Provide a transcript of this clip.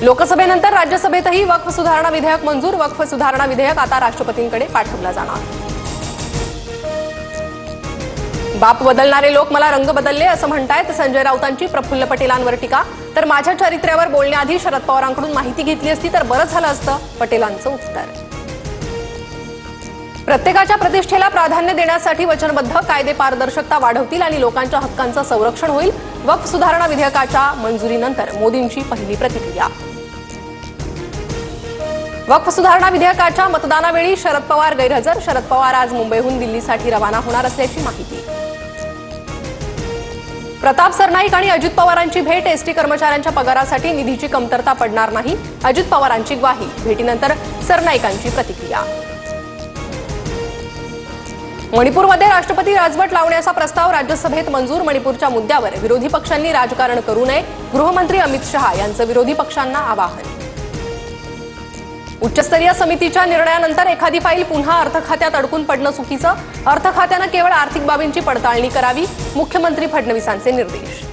लोकसभेनंतर राज्यसभेतही वक्फ सुधारणा विधेयक मंजूर। वक्फ सुधारणा विधेयक आता राष्ट्रपतींकडे पाठवलं जाणार। बाप बदलणारे लोक मला रंग बदलले असं म्हणतायत संजय राऊतांची प्रफुल्ल पटेलांवर टीका। तर माझ्या चरित्र्यावर बोलण्याआधी शरद पवारांकडून माहिती घेतली असती तर बरं झालं असतं, पटेलांचं उत्तर। प्रत्येकाच्या प्रतिष्ठेला प्राधान्य देण्यासाठी वचनबद्ध, कायदे पारदर्शकता वाढवतील आणि लोकांच्या हक्कांचं संरक्षण होईल। वक्फ सुधारणा विधेयकाच्या मंजुरीनंतर मोदींची पहिली प्रतिक्रिया। वक्फ सुधारणा विधेयकाच्या मतदानावेळी शरद पवार गैरहजर। शरद पवार आज मुंबईहून दिल्लीसाठी रवाना होणार असल्याची माहिती। प्रताप सरनाईक आणि अजित पवारांची भेट। एसटी कर्मचाऱ्यांच्या पगारासाठी निधीची कमतरता पडणार नाही, अजित पवारांची ग्वाही। भेटीनंतर सरनाईकांची प्रतिक्रिया। मणिपूरमध्ये राष्ट्रपती राजवट लावण्याचा प्रस्ताव राज्यसभेत मंजूर। मणिपूरच्या मुद्द्यावर विरोधी पक्षांनी राजकारण करू नये, गृहमंत्री अमित शहा यांचं विरोधी पक्षांना आवाहन। उच्चस्तरीय समितीच्या निर्णयानंतर एखादी फाईल पुन्हा अर्थ खात्यात अडकून पडणं चुकीचं। अर्थ खात्यानं केवळ आर्थिक बाबींची पडताळणी करावी, मुख्यमंत्री फडणवीसांचे निर्देश।